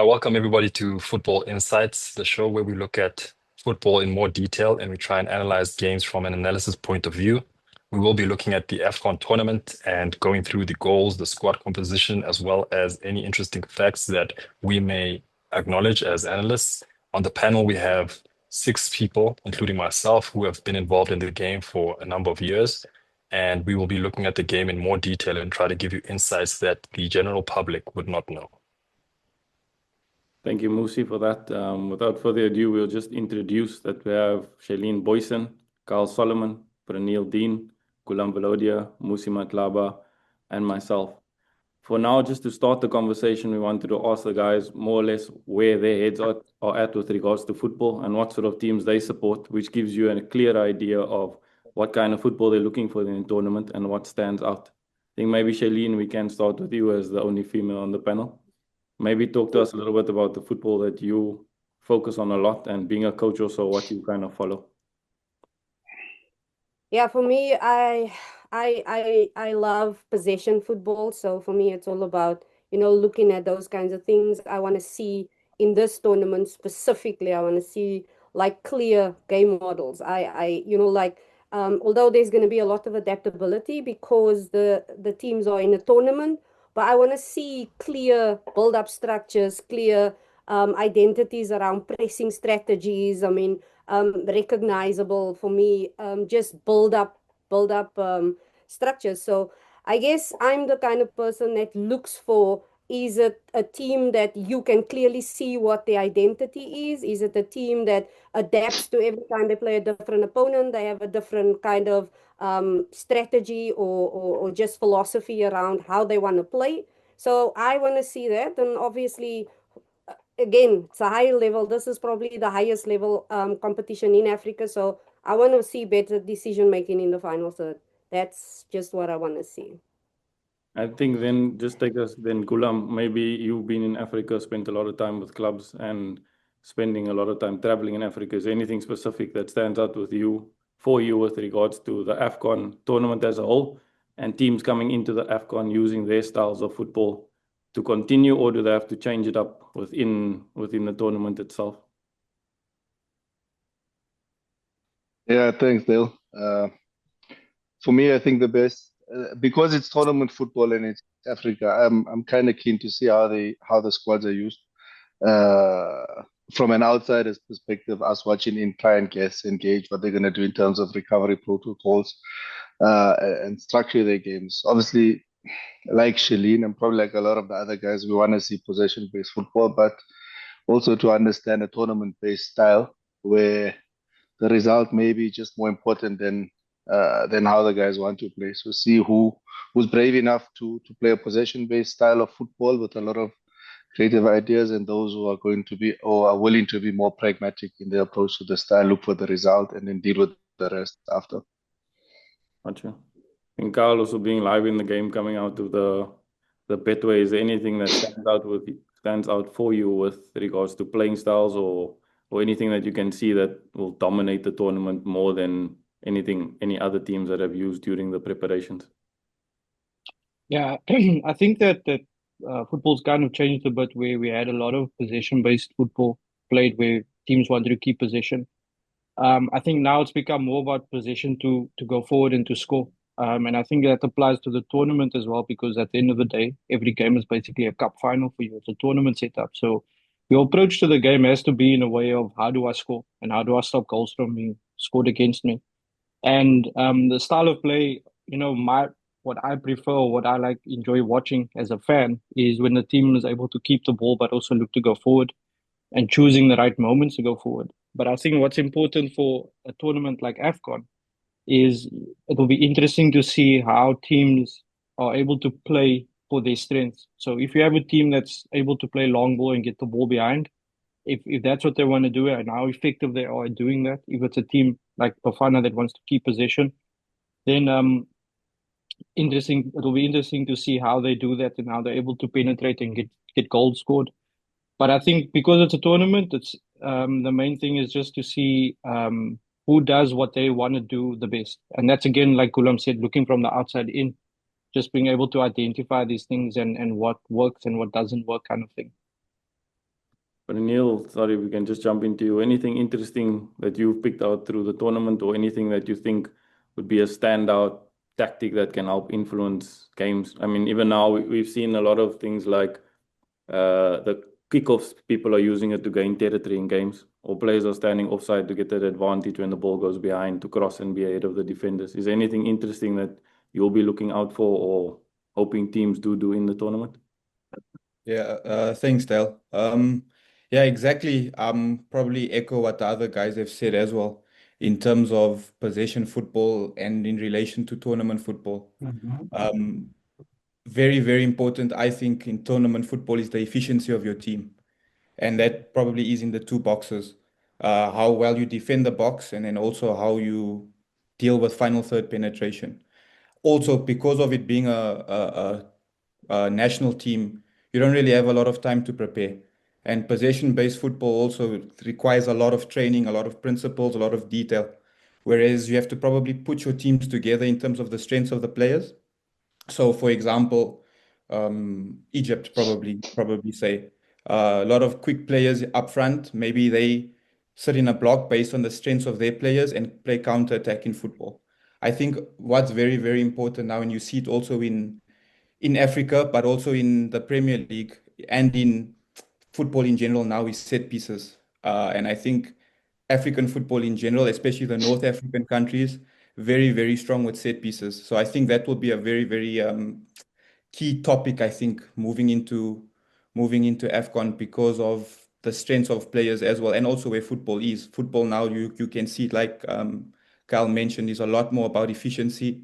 Welcome everybody to Football Insights, the show where we look at football in more detail and we try and analyze games from an analysis point of view. We will be looking at the AFCON tournament and going through the goals, the squad composition, as well as any interesting facts that we may acknowledge as analysts. On the panel, we have six people, including myself, who have been involved in the game for a number of years. And we will be looking at the game in more detail and try to give you insights that the general public would not know. Thank you, Musi, for that. Without further ado, we'll just introduce that we have Shailene Boyson, Carl Solomon, Praneel Dean, Gulam Velodia, Musi Matlaba, and myself. For now, just to start the conversation, we wanted to ask the guys more or less where their heads are at with regards to football and what sort of teams they support, which gives you a clear idea of what kind of football they're looking for in the tournament and what stands out. I think maybe, Shailene, we can start with you as the only female on the panel. Maybe talk to us a little bit about the football that you focus on a lot and being a coach also, what you kind of follow. Yeah, for me, I love possession football. So for me, it's all about, looking at those kinds of things. I want to see in this tournament specifically, I want to see like clear game models. Although there's going to be a lot of adaptability because the teams are in a tournament, but I want to see clear build-up structures, clear identities around pressing strategies. I mean, recognizable for me, just build up structures. So I guess I'm the kind of person that looks for, is it a team that you can clearly see what the identity is? Is it a team that adapts to every time they play a different opponent? They have a different kind of strategy or just philosophy around how they want to play. So I want to see that. And obviously, again, it's a high level. This is probably the highest level competition in Africa. So I want to see better decision making in the final third. That's just what I want to see. I think then just take us then, Gulam, maybe you've been in Africa, spent a lot of time with clubs and spending a lot of time traveling in Africa. Is there anything specific that stands out for you with regards to the AFCON tournament as a whole and teams coming into the AFCON using their styles of football to continue, or do they have to change it up within the tournament itself? Yeah, thanks, Dale. For me, I think the best because it's tournament football and it's Africa. I'm kind of keen to see how the squads are used. From an outsider's perspective, us watching in, try and guess, engage what they're going to do in terms of recovery protocols and structure their games. Obviously, like Shailene and probably like a lot of the other guys, we want to see possession-based football, but also to understand a tournament-based style where the result may be just more important than how the guys want to play. So see who's brave enough to play a possession-based style of football with a lot of creative ideas, and those who are going to be or are willing to be more pragmatic in their approach to the style, look for the result, and then deal with the rest after. Gotcha. And Carl, also being live in the game, coming out of the Betway, is there anything that stands out for you with regards to playing styles or anything that you can see that will dominate the tournament more than any other teams that have used during the preparations? Yeah, I think that football's kind of changed a bit, where we had a lot of possession-based football played where teams wanted to keep possession. I think now it's become more about possession to go forward and to score. And I think that applies to the tournament as well, because at the end of the day, every game is basically a cup final for you. It's a tournament setup. So your approach to the game has to be in a way of, how do I score and how do I stop goals from being scored against me? And the style of play, what I prefer, what I enjoy watching as a fan, is when the team is able to keep the ball but also look to go forward and choosing the right moments to go forward. But I think what's important for a tournament like AFCON is it will be interesting to see how teams are able to play for their strengths. So if you have a team that's able to play long ball and get the ball behind, if that's what they want to do and how effective they are at doing that, if it's a team like Bafana that wants to keep possession, then it'll be interesting to see how they do that and how they're able to penetrate and get goals scored. But I think because it's a tournament, it's the main thing is just to see who does what they want to do the best. And that's, again, like Gulam said, looking from the outside in, just being able to identify these things and what works and what doesn't work, kind of thing. Neil, sorry, we can just jump into you. Anything interesting that you've picked out through the tournament, or anything that you think would be a standout tactic that can help influence games? I mean, even now we've seen a lot of things like the kickoffs, people are using it to gain territory in games, or players are standing offside to get that advantage when the ball goes behind to cross and be ahead of the defenders. Is there anything interesting that you'll be looking out for or hoping teams do in the tournament? Yeah, thanks, Dale. Yeah, exactly. Probably echo what the other guys have said as well in terms of possession football and in relation to tournament football. Very, very important, I think, in tournament football is the efficiency of your team. And that probably is in the two boxes. How well you defend the box and then also how you deal with final third penetration. Also, because of it being a national team, you don't really have a lot of time to prepare. And possession-based football also requires a lot of training, a lot of principles, a lot of detail. Whereas you have to probably put your teams together in terms of the strengths of the players. So, for example, Egypt probably say a lot of quick players up front. Maybe they sit in a block based on the strengths of their players and play counter-attack in football. I think what's very, very important now, and you see it also in Africa, but also in the Premier League and in football in general now, is set pieces. And I think African football in general, especially the North African countries, very, very strong with set pieces. So I think that will be a very, very key topic, I think, moving into AFCON because of the strengths of players as well, and also where football is. Football now, you can see it, like Kyle mentioned, is a lot more about efficiency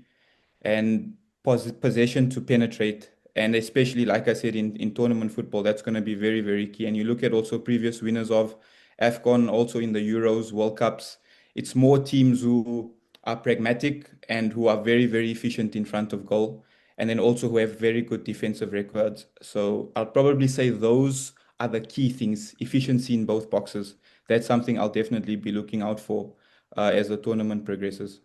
and possession to penetrate. And especially, like I said, in tournament football, that's going to be very, very key. And you look at also previous winners of AFCON, also in the Euros, World Cups, it's more teams who are pragmatic and who are very, very efficient in front of goal, and then also who have very good defensive records. So I'll probably say those are the key things, efficiency in both boxes. That's something I'll definitely be looking out for as the tournament progresses.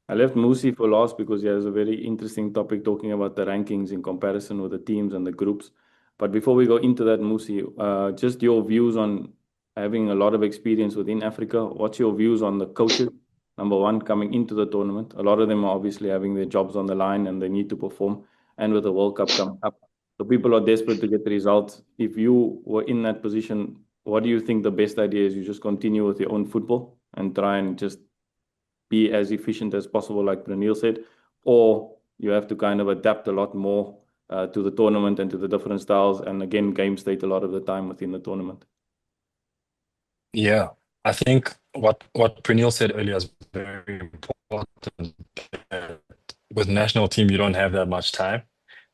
I left Musi for last because he has a very interesting topic talking about the rankings in comparison with the teams and the groups. But before we go into that, Musi, just your views on having a lot of experience within Africa. What's your views on the coaches, number one, coming into the tournament? A lot of them are obviously having their jobs on the line and they need to perform. And with the World Cup coming up, so people are desperate to get the results. If you were in that position, what do you think the best idea is? You just continue with your own football and try and just be as efficient as possible, like Praneel said, or you have to kind of adapt a lot more to the tournament and to the different styles, and again, game state a lot of the time within the tournament. Yeah, I think what Praneel said earlier is very important. With national team, you don't have that much time.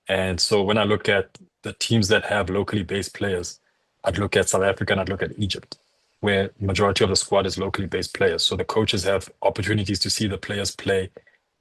And so when I look at the teams that have locally based players, I'd look at South Africa and I'd look at Egypt, where majority of the squad is locally based players. So the coaches have opportunities to see the players play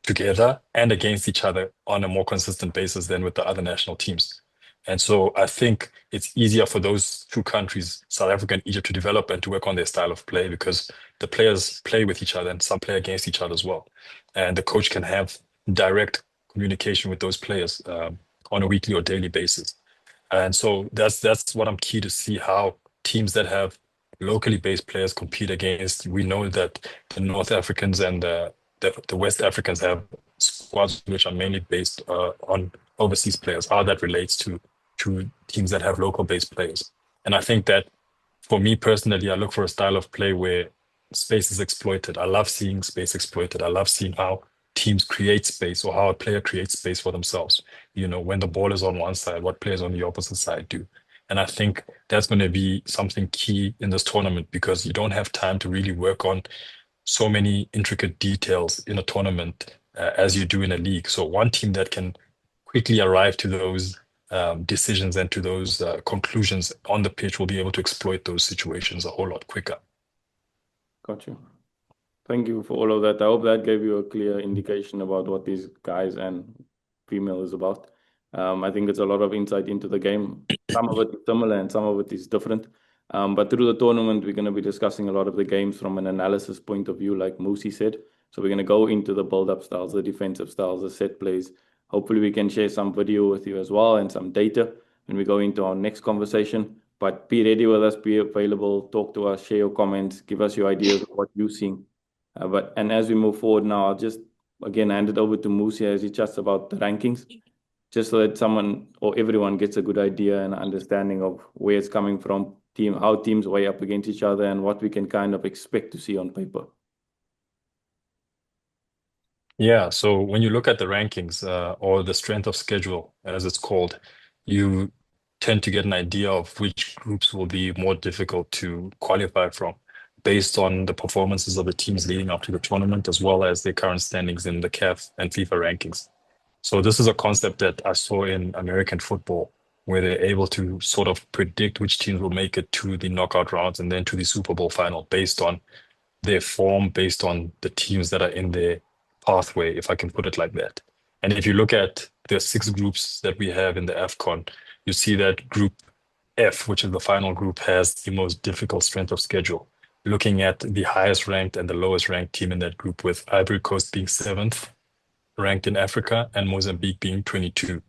together and against each other on a more consistent basis than with the other national teams. And so I think it's easier for those two countries, South Africa and Egypt, to develop and to work on their style of play because the players play with each other and some play against each other as well. And the coach can have direct communication with those players on a weekly or daily basis. And so that's what I'm key to see, how teams that have locally based players compete against. We know that the North Africans and the West Africans have squads which are mainly based on overseas players, how that relates to teams that have local based players. And I think that for me personally, I look for a style of play where space is exploited. I love seeing space exploited. I love seeing how teams create space or how a player creates space for themselves. You know, when the ball is on one side, what players on the opposite side do. And I think that's going to be something key in this tournament because you don't have time to really work on so many intricate details in a tournament as you do in a league. So one team that can quickly arrive to those decisions and to those conclusions on the pitch will be able to exploit those situations a whole lot quicker. Got you. Thank you for all of that. I hope that gave you a clear indication about what these guys and female is about. I think it's a lot of insight into the game. Some of it is similar and some of it is different. But through the tournament, we're going to be discussing a lot of the games from an analysis point of view, like Musi said. So we're going to go into the build-up styles, the defensive styles, the set plays. Hopefully we can share some video with you as well and some data when we go into our next conversation. But be ready with us, be available, talk to us, share your comments, give us your ideas of what you're seeing. And as we move forward now, I'll just again hand it over to Musi as he chats about the rankings, just so that someone or everyone gets a good idea and understanding of where it's coming from, how teams weigh up against each other, and what we can kind of expect to see on paper. Yeah, so when you look at the rankings or the strength of schedule, as it's called, you tend to get an idea of which groups will be more difficult to qualify from based on the performances of the teams leading up to the tournament, as well as their current standings in the CAF and FIFA rankings. So this is a concept that I saw in American football, where they're able to sort of predict which teams will make it to the knockout rounds and then to the Super Bowl final based on their form, based on the teams that are in their pathway, if I can put it like that. And if you look at the 6 groups that we have in the AFCON, you see that Group F, which is the final group, has the most difficult strength of schedule. Looking at the highest ranked and the lowest ranked team in that group, with Ivory Coast being 7th ranked in Africa and Mozambique being 22.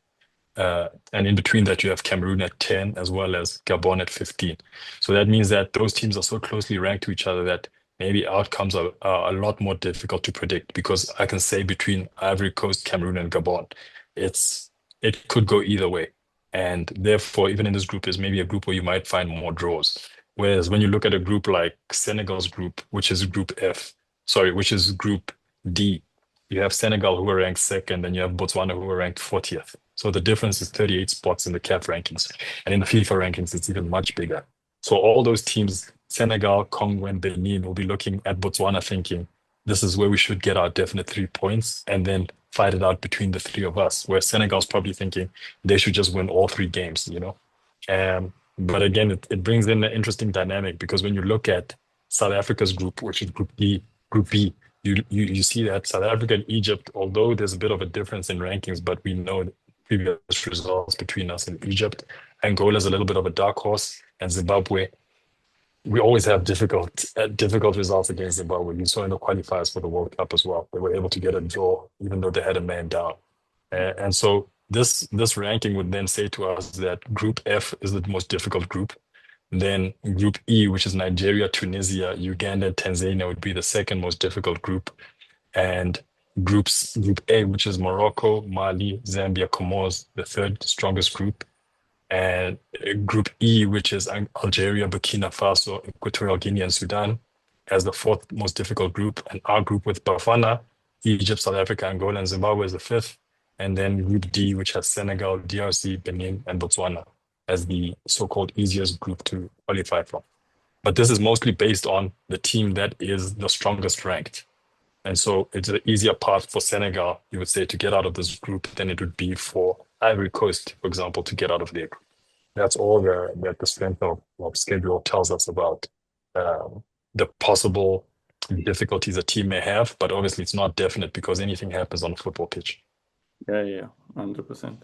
And in between that, you have Cameroon at 10 as well as Gabon at 15. So that means that those teams are so closely ranked to each other that maybe outcomes are a lot more difficult to predict, because I can say between Ivory Coast, Cameroon, and Gabon, it could go either way. And therefore, even in this group, is maybe a group where you might find more draws. Whereas when you look at a group like Senegal's group, which is Group Group D, you have Senegal who are ranked 2nd, and you have Botswana who are ranked 40th. So the difference is 38 spots in the CAF rankings. And in the FIFA rankings, it's even much bigger. So all those teams, Senegal, Congo, and Benin, will be looking at Botswana thinking, this is where we should get our definite 3 points and then fight it out between the 3 of us. Where Senegal's probably thinking they should just win all 3 games, But again, it brings in an interesting dynamic, because when you look at South Africa's group, which is Group B, you see that South Africa and Egypt, although there's a bit of a difference in rankings, but we know previous results between us and Egypt. Angola is a little bit of a dark horse, and Zimbabwe, we always have difficult results against Zimbabwe. You saw in the qualifiers for the World Cup as well. They were able to get a draw, even though they had a man down. And so this ranking would then say to us that Group F is the most difficult group. Then Group E, which is Nigeria, Tunisia, Uganda, and Tanzania, would be the second most difficult group. And Group A, which is Morocco, Mali, Zambia, Comoros, the 3rd strongest group. And Group E, which is Algeria, Burkina Faso, Equatorial Guinea, and Sudan, as the 4th most difficult group. And our group with Bafana, Egypt, South Africa, Angola, and Zimbabwe is the 5th. And then Group D, which has Senegal, DRC, Benin, and Botswana as the so-called easiest group to qualify from. But this is mostly based on the team that is the strongest ranked. And so it's an easier path for Senegal, you would say, to get out of this group than it would be for Ivory Coast, for example, to get out of their group. That's all that the strength of schedule tells us about the possible difficulties a team may have. But obviously, it's not definite, because anything happens on a football pitch. Yeah, 100%.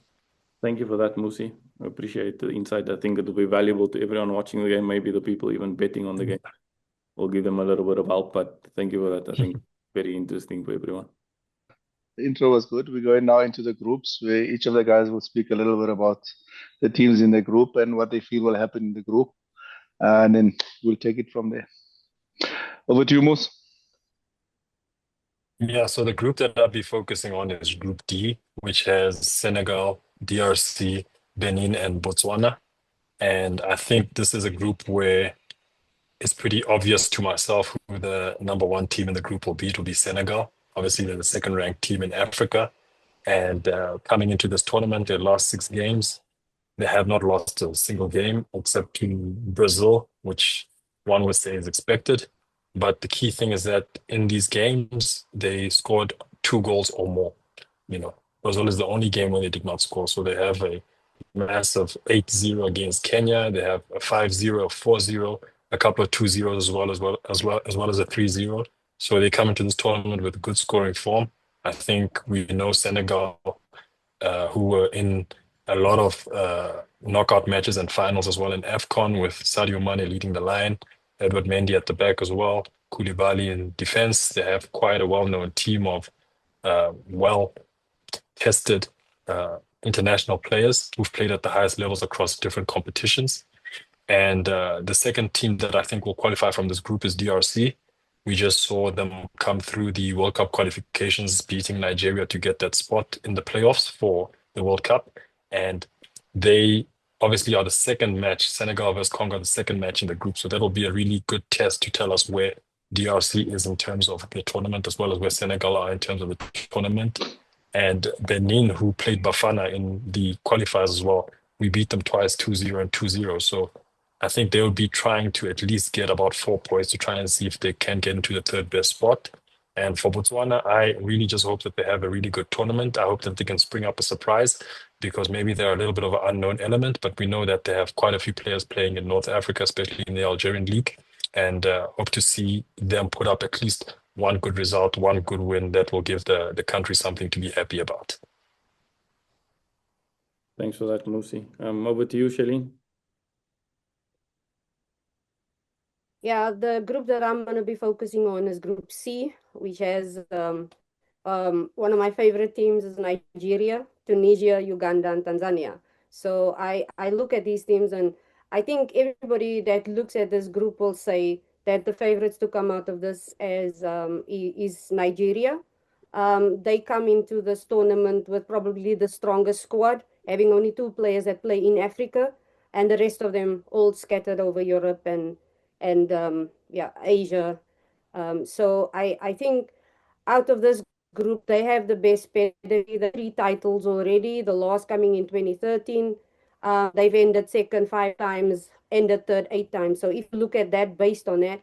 Thank you for that, Musi. I appreciate the insight. I think it will be valuable to everyone watching the game, maybe the people even betting on the game. We'll give them a little bit of help, but thank you for that. I think very interesting for everyone. The intro was good. We're going now into the groups, where each of the guys will speak a little bit about the teams in the group and what they feel will happen in the group. And then we'll take it from there. Over to you, Moose. Yeah, so the group that I'll be focusing on is Group D, which has Senegal, DRC, Benin, and Botswana. And I think this is a group where it's pretty obvious to myself who the number 1 team in the group will be. It will be Senegal. Obviously, they're the 2nd ranked team in Africa. And coming into this tournament, their last 6 games, they have not lost a single game except to Brazil, which one would say is expected. But the key thing is that in these games, they scored 2 goals or more. Brazil is the only game where they did not score. So they have a massive 8-0 against Kenya. They have a 5-0, 4-0, a couple of 2-0s as well as a 3-0. So they come into this tournament with good scoring form. I think we know Senegal, who were in a lot of knockout matches and finals as well in AFCON, with Sadio Mane leading the line, Edward Mendy at the back as well, Koulibaly in defense. They have quite a well-known team of well-tested international players who've played at the highest levels across different competitions. And the second team that I think will qualify from this group is DRC. We just saw them come through the World Cup qualifications, beating Nigeria to get that spot in the playoffs for the World Cup. And they obviously are the second match, Senegal versus Congo, the second match in the group. So that'll be a really good test to tell us where DRC is in terms of the tournament, as well as where Senegal are in terms of the tournament. And Benin, who played Bafana in the qualifiers as well, we beat them twice, 2-0 and 2-0. So I think they will be trying to at least get about 4 points to try and see if they can get into the third best spot. And for Botswana, I really just hope that they have a really good tournament. I hope that they can spring up a surprise, because maybe they're a little bit of an unknown element, but we know that they have quite a few players playing in North Africa, especially in the Algerian league, and hope to see them put up at least one good result, one good win that will give the country something to be happy about. Thanks for that, Musi. Over to you, Shailene. Yeah, the group that I'm going to be focusing on is Group C, which has one of my favorite teams is Nigeria, Tunisia, Uganda, and Tanzania. So I look at these teams, and I think everybody that looks at this group will say that the favorites to come out of this is Nigeria. They come into this tournament with probably the strongest squad, having only 2 players that play in Africa, and the rest of them all scattered over Europe and yeah, Asia. So I think out of this group, they have the best pedigree, the 3 titles already, the last coming in 2013. They've ended second 5 times, ended third 8 times. So if you look at that, based on that,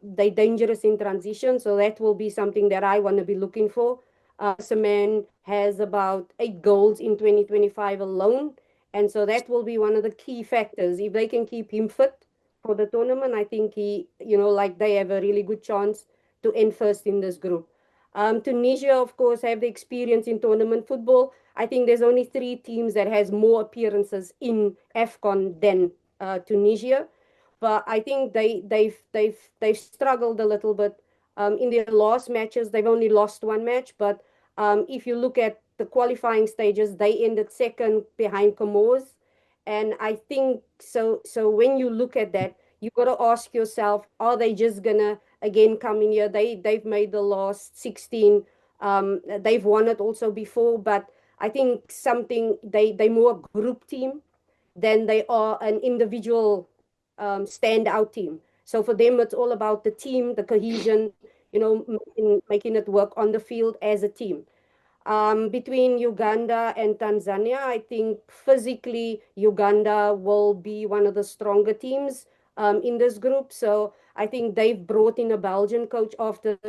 they're dangerous in transition. So that will be something that I want to be looking for. Seman has about 8 goals in 2025 alone. And so that will be one of the key factors. If they can keep him fit for the tournament, I think they have a really good chance to end first in this group. Tunisia, of course, have the experience in tournament football. I think there's only 3 teams that has more appearances in AFCON than Tunisia, but I think they've struggled a little bit in their last matches. They've only lost 1 match, but if you look at the qualifying stages, they ended second behind Comoros, and I think so. So when you look at that, you got to ask yourself: are they just gonna again come in here? They've made the last 16. They've won it also before, but I think they more a group team than they are an individual standout team. So for them, it's all about the team, the cohesion, making it work on the field as a team. Between Uganda and Tanzania, I think physically Uganda will be one of the stronger teams in this group. So I think they've brought in a Belgian coach after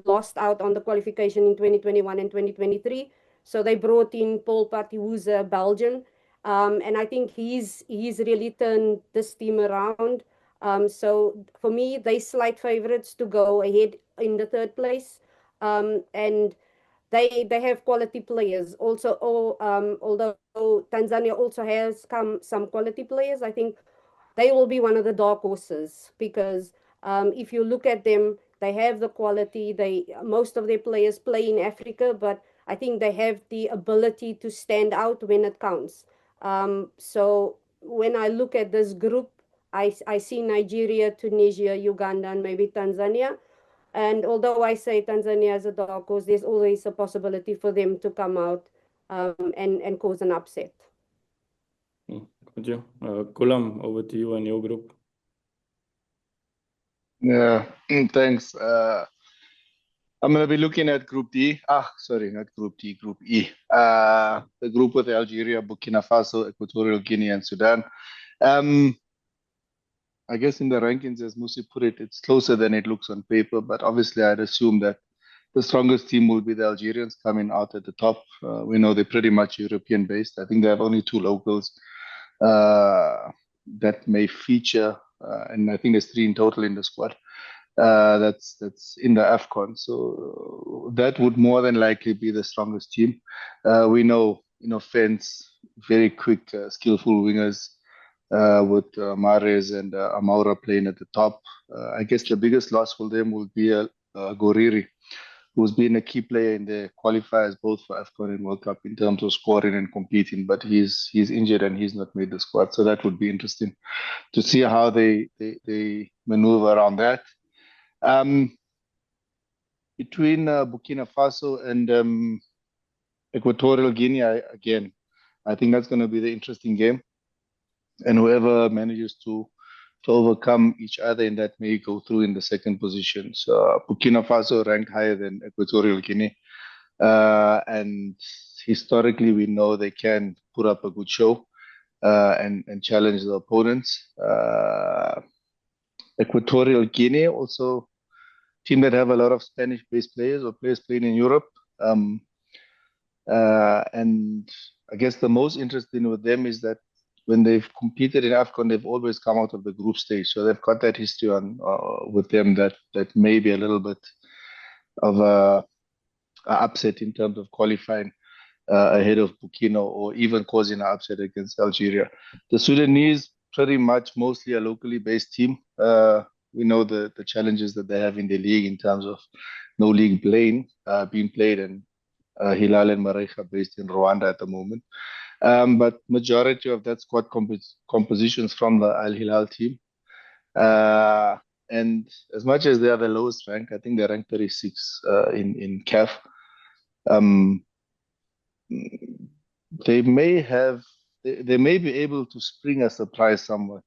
lost out on the qualification in 2021 and 2023. So they brought in Paul Party, who's a Belgian, and I think he's really turned this team around. So for me, they slight favorites to go ahead in the third place, and they have quality players also. Although Tanzania also has some quality players, I think they will be one of the dark horses because if you look at them, they have the quality. Most of their players play in Africa, but I think they have the ability to stand out when it counts. So when I look at this group, I see Nigeria, Tunisia, Uganda, and maybe Tanzania. And although I say Tanzania is a dark horse, there's always a possibility for them to come out and cause an upset. Thank you. Kulam, over to you and your group. Yeah, thanks. I'm going to be looking at Group D. Sorry, not Group D, Group E. The group with Algeria, Burkina Faso, Equatorial Guinea, and Sudan. I guess in the rankings, as Musi put it, it's closer than it looks on paper, but obviously I'd assume that the strongest team will be the Algerians coming out at the top. We know they're pretty much European based. I think they have only 2 locals that may feature, and I think there's 3 in total in the squad. That's in the AFCON. So that would more than likely be the strongest team. We know, Fence, very quick, skillful wingers with Mahrez and Amaura playing at the top. I guess the biggest loss for them will be Goriri, who's been a key player in the qualifiers, both for AFCON and World Cup, in terms of scoring and competing. But he's injured and he's not made the squad, so that would be interesting to see how they maneuver around that. Between Burkina Faso and Equatorial Guinea, I think that's going to be the interesting game, and whoever manages to overcome each other in that may go through in the second position. So Burkina Faso ranked higher than Equatorial Guinea, and historically we know they can put up a good show and challenge the opponents. Equatorial Guinea also team that have a lot of Spanish-based players or players playing in Europe. And I guess the most interesting with them is that when they've competed in AFCON, they've always come out of the group stage. So they've got that history on with them that may be a little bit of a upset in terms of qualifying ahead of Burkina or even causing an upset against Algeria. The Sudanese pretty much mostly a locally based team. We know the challenges that they have in the league in terms of no league being played, and Hilal and Marecha based in Rwanda at the moment. But majority of that squad compositions from the Al Hilal team. And as much as they are the lowest rank, I think they're ranked 36 in CAF. They may be able to spring a surprise somewhat.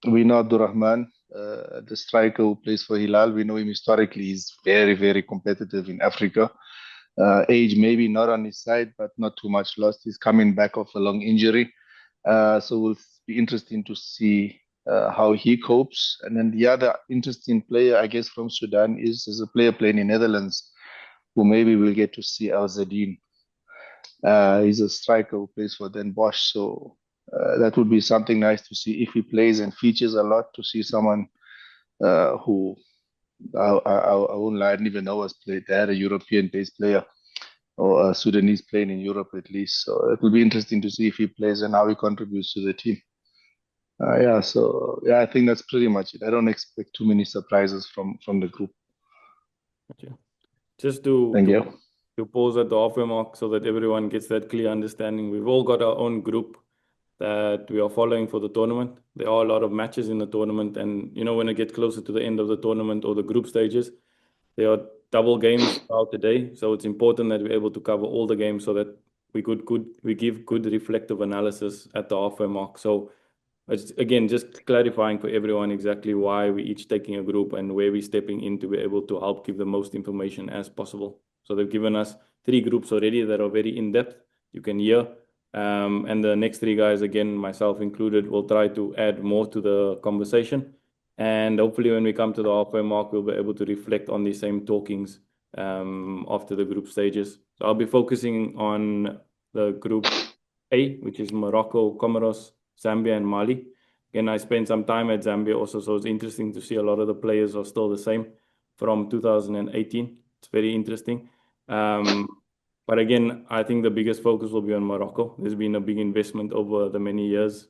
We know Abdurrahman, the striker who plays for Hilal. We know him historically. He's very, very competitive in Africa. Age maybe not on his side, but not too much lost. He's coming back off a long injury. So will be interesting to see how he copes. And then the other interesting player, I guess, from Sudan is a player playing in Netherlands, who maybe we'll get to see Al Zadine. He's a striker who plays for Den Bosch. So that would be something nice to see if he plays and features a lot, to see someone who I won't lie, I didn't even know has played. They had a European-based player or a Sudanese playing in Europe at least. So it will be interesting to see if he plays and how he contributes to the team. I think that's pretty much it. I don't expect too many surprises from the group. Okay. Just Thank you. to pause at the halfway mark so that everyone gets that clear understanding. We've all got our own group that we are following for the tournament. There are a lot of matches in the tournament, and when it gets closer to the end of the tournament or the group stages, there are double games throughout the day. So it's important that we're able to cover all the games so that we give good reflective analysis at the halfway mark. So it's, again, just clarifying for everyone exactly why we're each taking a group and where we're stepping in to be able to help give the most information as possible. So they've given us 3 groups already that are very in-depth. You can hear. And the next 3 guys, again, myself included, will try to add more to the conversation. And hopefully when we come to the halfway mark, we'll be able to reflect on these same talkings after the group stages. So I'll be focusing on the group A, which is Morocco, Comoros, Zambia, and Mali. Again, I spent some time at Zambia also, so it's interesting to see a lot of the players are still the same from 2018. It's very interesting. But again, I think the biggest focus will be on Morocco. There's been a big investment over the many years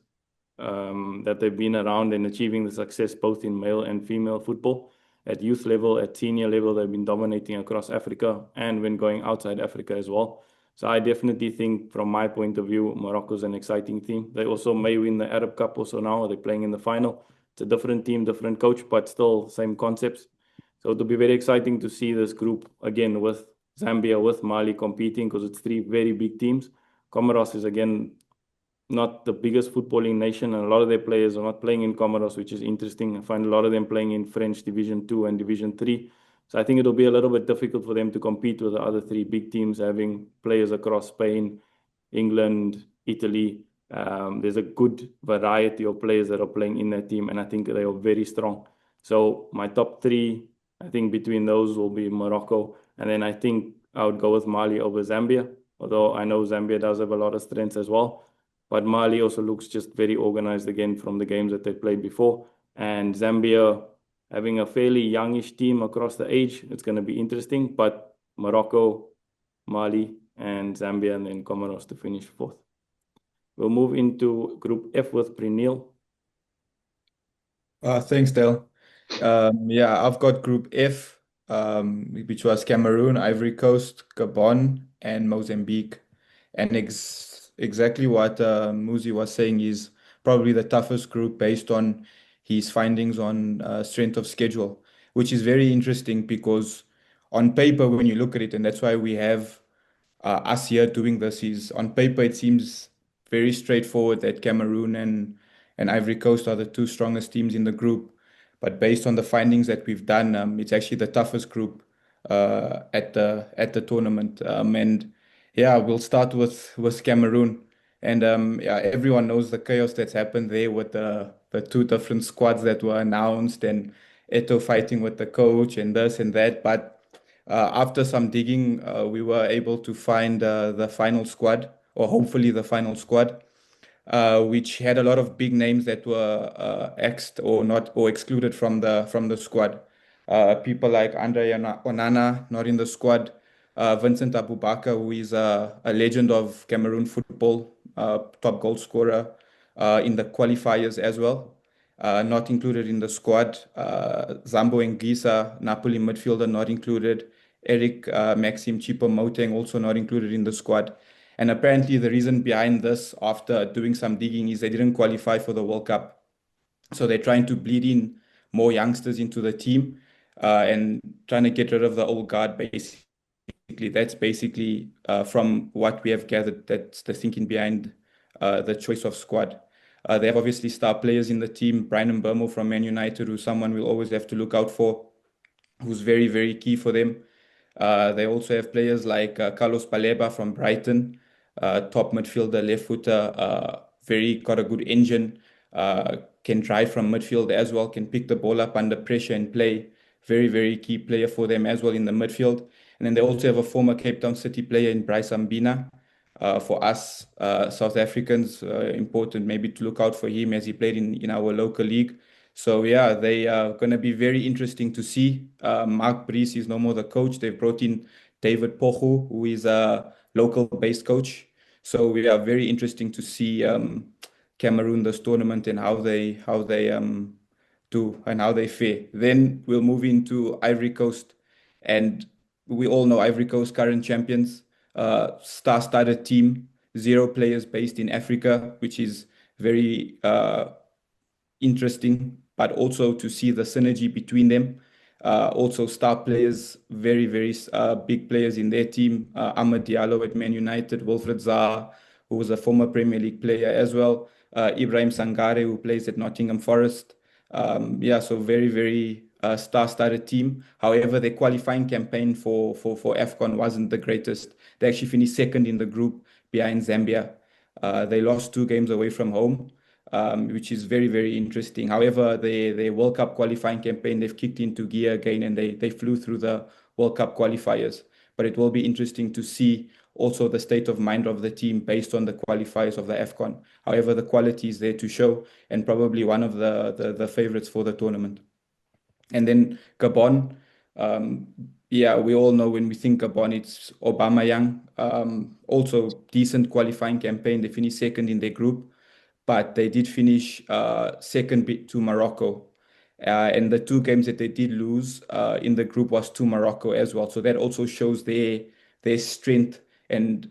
that they've been around and achieving the success both in male and female football. At youth level, at senior level, they've been dominating across Africa and when going outside Africa as well. So I definitely think, from my point of view, Morocco's an exciting team. They also may win the Arab Cup also now. They're playing in the final. It's a different team, different coach, but still same concepts. So it'll be very exciting to see this group again with Zambia, with Mali competing, because it's 3 very big teams. Comoros is, again, not the biggest footballing nation, and a lot of their players are not playing in Comoros, which is interesting. I find a lot of them playing in French Division 2 and Division 3. So I think it'll be a little bit difficult for them to compete with the other 3 big teams, having players across Spain, England, Italy. There's a good variety of players that are playing in that team, and I think they are very strong. So my top 3, I think between those will be Morocco, and then I think I would go with Mali over Zambia, although I know Zambia does have a lot of strengths as well. But Mali also looks just very organized again from the games that they played before. And Zambia, having a fairly youngish team across the age, it's going to be interesting. But Morocco, Mali, and Zambia, and then Comoros to finish 4th. We'll move into Group F with Preneel. Thanks, Dale. I've got Group F. which was Cameroon, Ivory Coast, Gabon, and Mozambique. And exactly what Muzi was saying is probably the toughest group based on his findings on strength of schedule, which is very interesting because on paper, when you look at it, and that's why we have us here doing this, is on paper it seems very straightforward that Cameroon and Ivory Coast are the two strongest teams in the group. But based on the findings that we've done, it's actually the toughest group at the tournament. And yeah, we'll start with Cameroon. And yeah, everyone knows the chaos that's happened there with the two different squads that were announced and Eto fighting with the coach and this and that. But after some digging, we were able to find the final squad, or hopefully the final squad, which had a lot of big names that were axed or not or excluded from the squad. People like Andre Onana not in the squad. Vincent Abubakar, who is a legend of Cameroon football, top goal scorer in the qualifiers as well, not included in the squad. Zambo Ngisa, Napoli midfielder, not included. Eric Maxim Choupo-Moting also not included in the squad. And apparently, the reason behind this, after doing some digging, is they didn't qualify for the World Cup. So they're trying to bleed in more youngsters into the team and trying to get rid of the old guard, basically. That's basically from what we have gathered, that's the thinking behind the choice of squad. They have obviously star players in the team. Brian Mbeumo from Man United, who's someone we'll always have to look out for, who's very, very key for them. They also have players like Carlos Baleba from Brighton, top midfielder, left footer, very got a good engine, can drive from midfield as well, can pick the ball up under pressure and play. Very, very key player for them as well in the midfield. And then they also have a former Cape Town City player in Bryce Ambina. For us South Africans, important maybe to look out for him as he played in our local league. So yeah, they are going to be very interesting to see. Mark Brees is no more the coach. They've brought in David Pochu, who is a local-based coach. So we are very interesting to see Cameroon this tournament and how they do and how they fare. Then we'll move into Ivory Coast, and we all know Ivory Coast current champions, star-studded team, zero players based in Africa, which is very interesting, but also to see the synergy between them. Also, star players, very, very big players in their team. Amad Diallo at Man United, Wilfred Zaha, who was a former Premier League player as well. Ibrahim Sangare, who plays at Nottingham Forest. Yeah, so very, very star-studded team. However, their qualifying campaign for AFCON wasn't the greatest. They actually finished second in the group behind Zambia. They lost 2 games away from home, which is very, very interesting. However, the World Cup qualifying campaign, they've kicked into gear again and they flew through the World Cup qualifiers. But it will be interesting to see also the state of mind of the team based on the qualifiers of the AFCON. However, the quality is there to show and probably one of the favorites for the tournament. And then Gabon, yeah, we all know when we think Gabon, it's Aubameyang. Also decent qualifying campaign. They finished second in their group, but they did finish second to Morocco. And the 2 games that they did lose in the group was to Morocco as well. So that also shows their strength and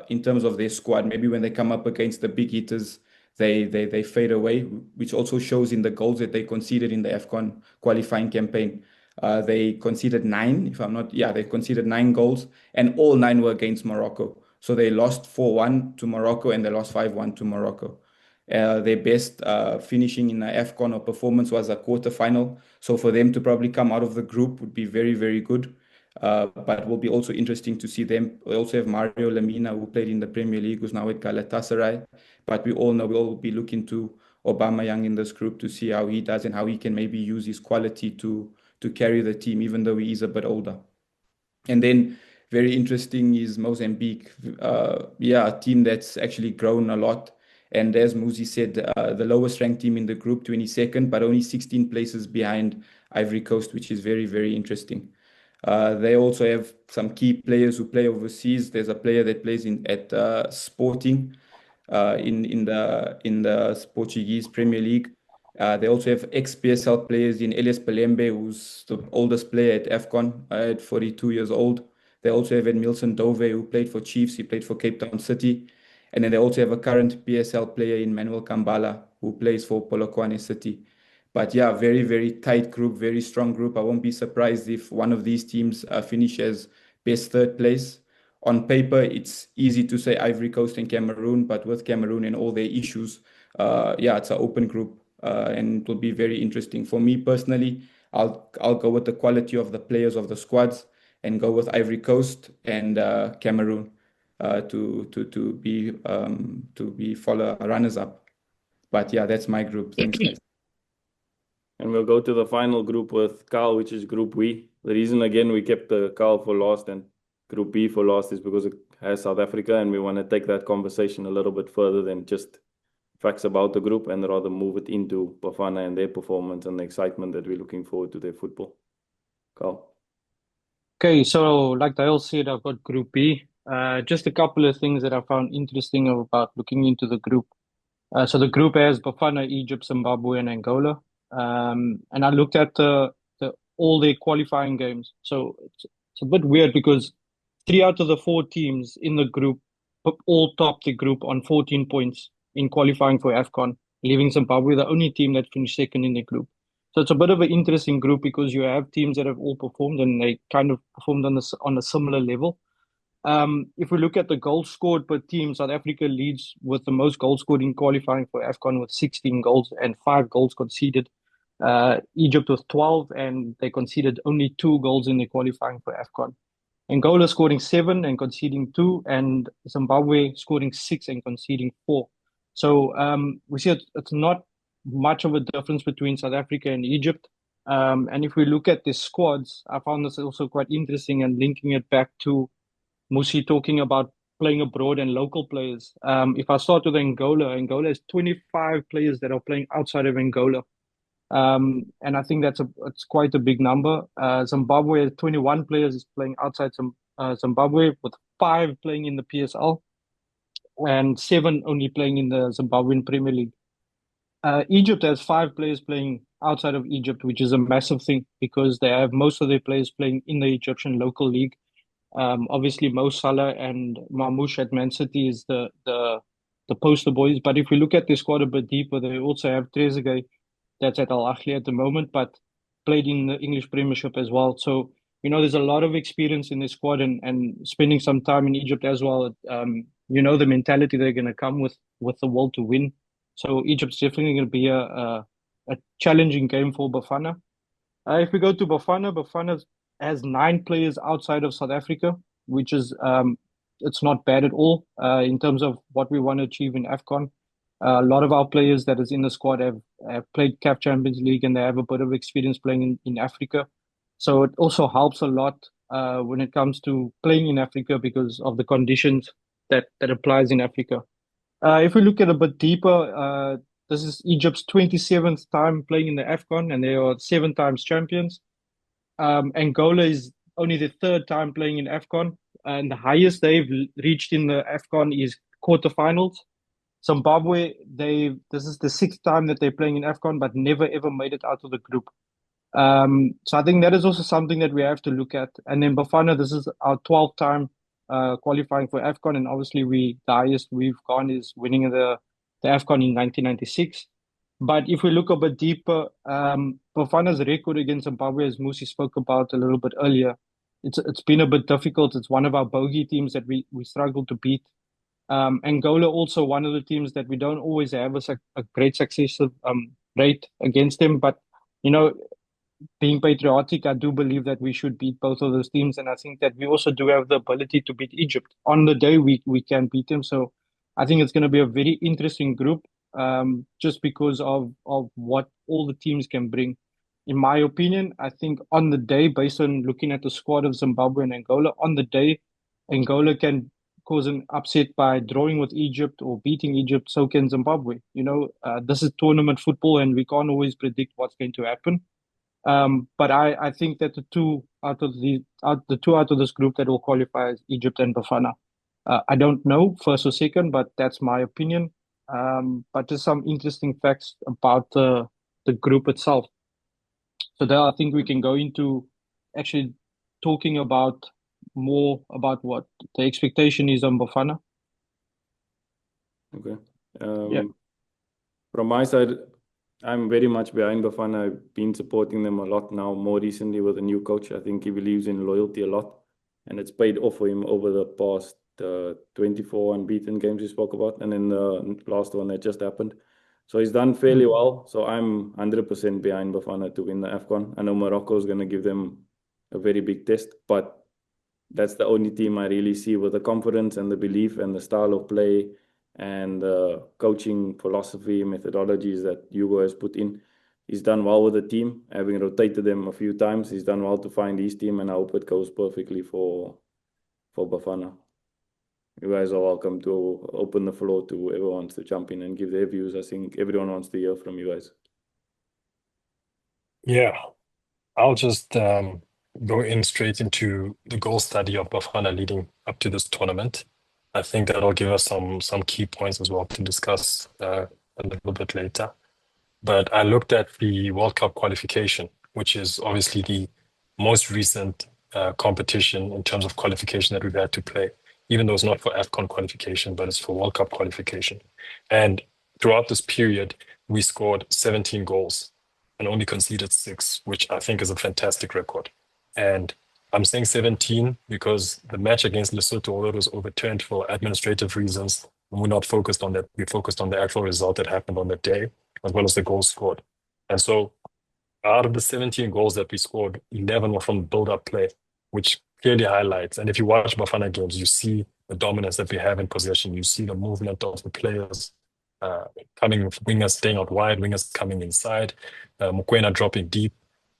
in terms of their squad. Maybe when they come up against the big hitters, they fade away, which also shows in the goals that they conceded in the AFCON qualifying campaign. They conceded 9, if I'm not, yeah, they conceded 9 goals, and all 9 were against Morocco. So they lost 4-1 to Morocco and they lost 5-1 to Morocco. Their best finishing in the AFCON or performance was a quarterfinal. So for them to probably come out of the group would be very, very good. But it will be also interesting to see them. We also have Mario Lemina, who played in the Premier League, who's now at Galatasaray. But we all know we'll be looking to Aubameyang in this group to see how he does and how he can maybe use his quality to carry the team, even though he is a bit older. And then very interesting is Mozambique. Yeah, a team that's actually grown a lot. And as Muzi said, the lowest ranked team in the group, 22nd, but only 16 places behind Ivory Coast, which is very, very interesting. They also have some key players who play overseas. There's a player that plays at Sporting in the Portuguese Premier League. They also have ex-PSL players in Elias Palembe, who's the oldest player at AFCON at 42 years old. They also have Edmilson Dove, who played for Chiefs. He played for Cape Town City. And then they also have a current PSL player in Manuel Kambala, who plays for Polokwane City. But yeah, very, very tight group, very strong group. I won't be surprised if one of these teams finishes best third place. On paper, it's easy to say Ivory Coast and Cameroon, but with Cameroon and all their issues, yeah, it's an open group, and it will be very interesting. For me personally, I'll go with the quality of the players of the squads and go with Ivory Coast and Cameroon to be follow runners up. But yeah, that's my group. Thanks, guys. And we'll go to the final group with Carl, which is Group B. The reason, again, we kept the Carl for last and Group B for last is because it has South Africa, and we want to take that conversation a little bit further than just facts about the group and rather move it into Bafana and their performance and the excitement that we're looking forward to their football. Carl. Okay, so like Dale said, I've got Group B. Just a couple of things that I found interesting about looking into the group. So the group has Bafana, Egypt, Zimbabwe, and Angola. And I looked at all their qualifying games. So it's a bit weird because 3 out of the 4 teams in the group all topped the group on 14 points in qualifying for AFCON, leaving Zimbabwe the only team that finished second in the group. So it's a bit of an interesting group because you have teams that have all performed and they kind of performed on a similar level. If we look at the goals scored per team, South Africa leads with the most goals scored in qualifying for AFCON with 16 goals and 5 goals conceded. Egypt with 12, and they conceded only 2 goals in the qualifying for AFCON. Angola scoring 7 and conceding 2, and Zimbabwe scoring 6 and conceding 4. So we see it's not much of a difference between South Africa and Egypt. And if we look at the squads, I found this also quite interesting and linking it back to Musi talking about playing abroad and local players. If I start with Angola has 25 players that are playing outside of Angola. And I think it's quite a big number. Zimbabwe has 21 players playing outside Zimbabwe, with 5 playing in the PSL and 7 only playing in the Zimbabwean Premier League. Egypt has 5 players playing outside of Egypt, which is a massive thing because they have most of their players playing in the Egyptian local league. Obviously, Mo Salah and Mamouche at Man City is the poster boys. But if we look at the squad a bit deeper, they also have Trezeguet that's at Al Ahly at the moment, but played in the English Premiership as well. So, there's a lot of experience in this squad and spending some time in Egypt as well. The mentality they're going to come with the will to win. So Egypt's definitely going to be a challenging game for Bafana. If we go to Bafana has 9 players outside of South Africa, which is it's not bad at all in terms of what we want to achieve in AFCON. A lot of our players that is in the squad have played CAF Champions League and they have a bit of experience playing in Africa. So it also helps a lot when it comes to playing in Africa because of the conditions that applies in Africa. If we look at a bit deeper, this is Egypt's 27th time playing in the AFCON and they are 7 times champions. Angola is only the 3rd time playing in AFCON, and the highest they've reached in the AFCON is quarterfinals. Zimbabwe, this is the 6th time that they're playing in AFCON, but never ever made it out of the group. So I think that is also something that we have to look at. And then Bafana, this is our 12th time qualifying for AFCON, and obviously the highest we've gone is winning the AFCON in 1996. But if we look a bit deeper, Bafana's record against Zimbabwe, as Musi spoke about a little bit earlier, it's been a bit difficult. It's one of our bogey teams that we struggle to beat. Angola also one of the teams that we don't always have a great success rate against them. But, being patriotic, I do believe that we should beat both of those teams. And I think that we also do have the ability to beat Egypt. On the day we can beat them. So I think it's going to be a very interesting group just because of what all the teams can bring. In my opinion, I think on the day, based on looking at the squad of Zimbabwe and Angola, on the day, Angola can cause an upset by drawing with Egypt or beating Egypt, so can Zimbabwe. This is tournament football and we can't always predict what's going to happen. But I think that the two out of this group that will qualify is Egypt and Bafana. I don't know first or second, but that's my opinion. But just some interesting facts about the the group itself. So there, I think we can go into actually talking about more about what the expectation is on Bafana. Okay. Yeah. From my side, I'm very much behind Bafana. I've been supporting them a lot now, more recently with a new coach. I think he believes in loyalty a lot, and it's paid off for him over the past 24 unbeaten games we spoke about, and then the last one that just happened. So he's done fairly well. So I'm 100% behind Bafana to win the AFCON. I know Morocco is going to give them a very big test, but that's the only team I really see with the confidence and the belief and the style of play and the coaching philosophy, methodologies that Hugo has put in. He's done well with the team, having rotated them a few times. He's done well to find his team, and I hope it goes perfectly for Bafana. You guys are welcome to open the floor to whoever wants to jump in and give their views. I think everyone wants to hear from you guys. Yeah, I'll just go in straight into the goal study of Bafana leading up to this tournament. I think that'll give us some key points as well to discuss a little bit later. But I looked at the World Cup qualification, which is obviously the most recent competition in terms of qualification that we've had to play, even though it's not for AFCON qualification, but it's for World Cup qualification. And throughout this period, we scored 17 goals and only conceded 6, which I think is a fantastic record. And I'm saying 17 because the match against Lesotho, although it was overturned for administrative reasons, we're not focused on that. We focused on the actual result that happened on that day, as well as the goals scored. And so out of the 17 goals that we scored, 11 were from build-up play, which clearly highlights. And if you watch Bafana games, you see the dominance that we have in possession. You see the movement of the players coming, wingers staying out wide, wingers coming inside, Mokoena dropping deep,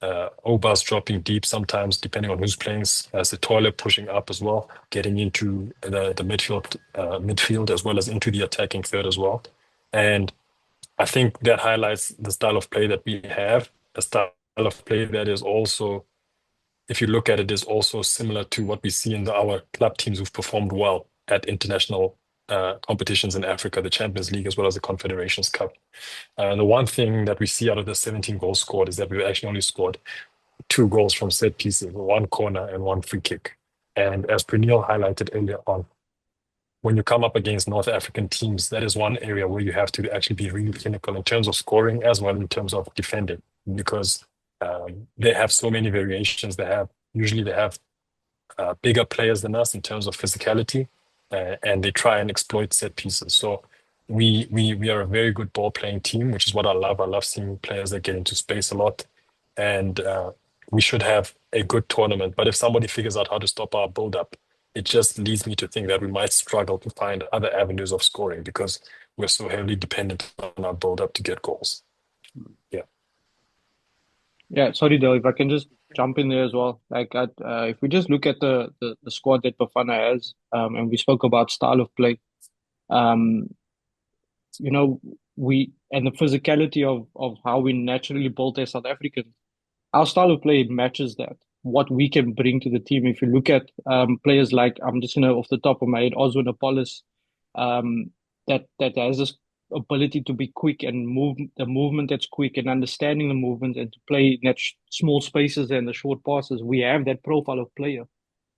Obas dropping deep sometimes, depending on who's playing, Sithole pushing up as well, getting into the midfield as well as into the attacking third as well. And I think that highlights the style of play that we have, a style of play that is also, if you look at it, is also similar to what we see in our club teams who've performed well at international competitions in Africa, the Champions League, as well as the Confederations Cup. The one thing that we see out of the 17 goals scored is that we've actually only scored 2 goals from set pieces, 1 corner and 1 free kick. And as Praneel highlighted earlier on, when you come up against North African teams, that is one area where you have to actually be really clinical in terms of scoring as well in terms of defending, because they have so many variations. Usually they have bigger players than us in terms of physicality, and they try and exploit set pieces. So we are a very good ball playing team, which is what I love. I love seeing players that get into space a lot, and we should have a good tournament. But if somebody figures out how to stop our build up, it just leads me to think that we might struggle to find other avenues of scoring because we're so heavily dependent on our build up to get goals. Yeah. Yeah, sorry, Dale, if I can just jump in there as well. Like, if we just look at the squad that Bafana has, and we spoke about style of play, you know, and the physicality of how we naturally built as South Africans, our style of play matches that, what we can bring to the team. If you look at players like, I'm just gonna off the top of my head, Oswin Apollos, that has this ability to be quick and move the movement that's quick and understanding the movement and to play in that small spaces and the short passes. We have that profile of player.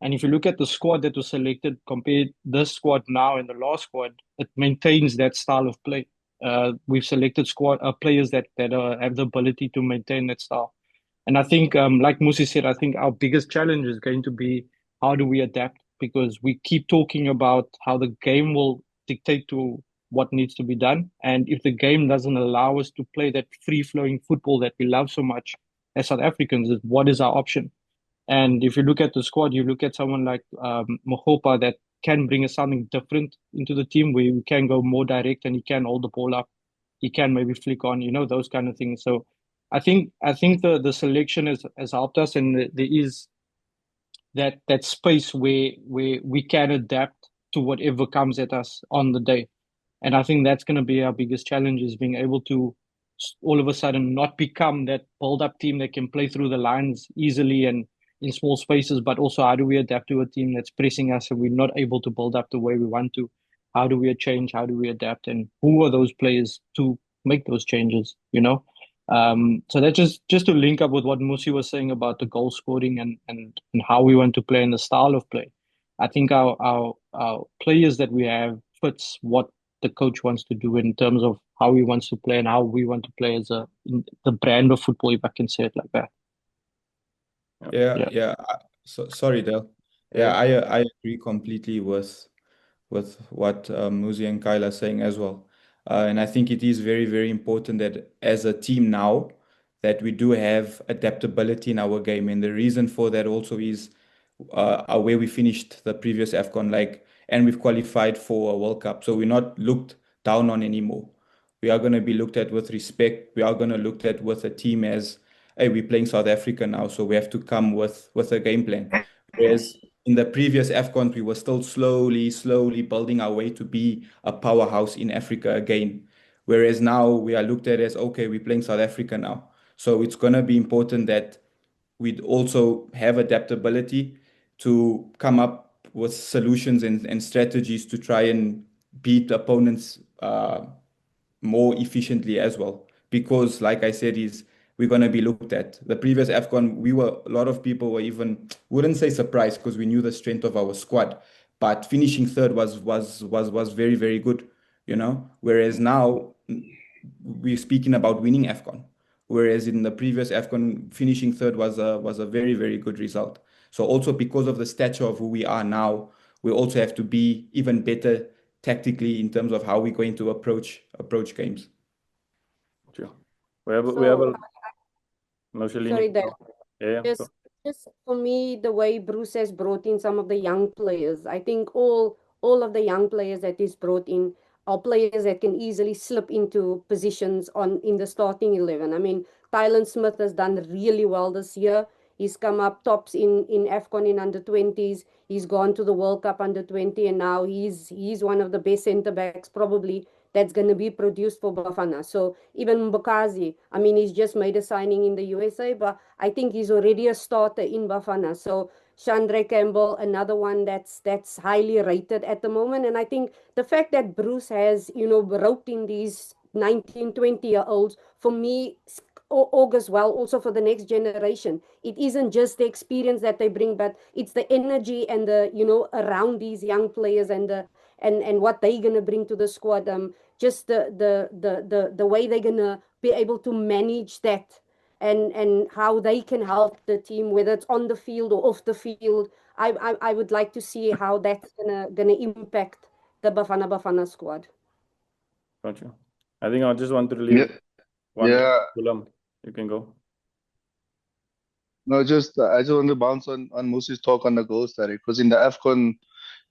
And if you look at the squad that was selected, compared this squad now and the last squad, it maintains that style of play. We've selected players that have the ability to maintain that style. And I think, like Musi said, I think our biggest challenge is going to be how do we adapt? Because we keep talking about how the game will dictate to what needs to be done. And if the game doesn't allow us to play that free-flowing football that we love so much as South Africans, what is our option? And if you look at the squad, you look at someone like Mohopa that can bring us something different into the team where we can go more direct and he can hold the ball up. He can maybe flick on, those kind of things. So I think the selection has helped us, and there is that space where we can adapt to whatever comes at us on the day. And I think that's going to be our biggest challenge, is being able to all of a sudden not become that build-up team that can play through the lines easily and in small spaces, but also how do we adapt to a team that's pressing us and we're not able to build up the way we want to? How do we change? How do we adapt? And who are those players to make those changes, So that just to link up with what Musi was saying about the goal scoring and how we want to play and the style of play. I think our players that we have fits what the coach wants to do in terms of how he wants to play and how we want to play as the brand of football, if I can say it like that. Yeah. Sorry, Del. Yeah. I agree completely with what Muzi and Kyle are saying as well. And I think it is very, very important that as a team now that we do have adaptability in our game. And the reason for that also is where we finished the previous AFCON, and we've qualified for a World Cup. So we're not looked down on anymore. We are going to be looked at with respect. We are going to look at with a team as, hey, we're playing South Africa now, so we have to come with a game plan. Whereas in the previous AFCON, we were still slowly building our way to be a powerhouse in Africa again. Whereas now we are looked at as, okay, we're playing South Africa now. So it's going to be important that we'd also have adaptability to come up with solutions and strategies to try and beat opponents more efficiently as well. Because, like I said, we're going to be looked at. The previous AFCON, a lot of people were even, wouldn't say surprised because we knew the strength of our squad, but finishing third was very, very good, Whereas now we're speaking about winning AFCON. Whereas in the previous AFCON, finishing third was a very, very good result. So also because of the stature of who we are now, we also have to be even better tactically in terms of how we're going to approach games. Sure. We have So, no, Shalini. sorry, Dave. Yeah. Just for me, the way Bruce has brought in some of the young players, I think all of the young players that he's brought in are players that can easily slip into positions in the starting 11. I mean, Tylen Smith has done really well this year. He's come up tops in AFCON in under 20s. He's gone to the World Cup under 20, and now he's one of the best centre backs probably that's going to be produced for Bafana. So even Mbakazi, I mean, he's just made a signing in the USA, but I think he's already a starter in Bafana. So Chandra Campbell, another one that's highly rated at the moment. And I think the fact that Bruce has, roped in these 19, 20-year-olds, for me, augurs well also for the next generation. It isn't just the experience that they bring, but it's the energy and the, around these young players and what they're gonna bring to the squad. Just the way they're gonna be able to manage that and how they can help the team, whether it's on the field or off the field. I would like to see how that's gonna impact the Bafana Bafana squad. Gotcha. I think I just want to leave one. Yeah. Gulam, you can go. No, I just want to bounce on Musi's talk on the goal study, because in the AFCON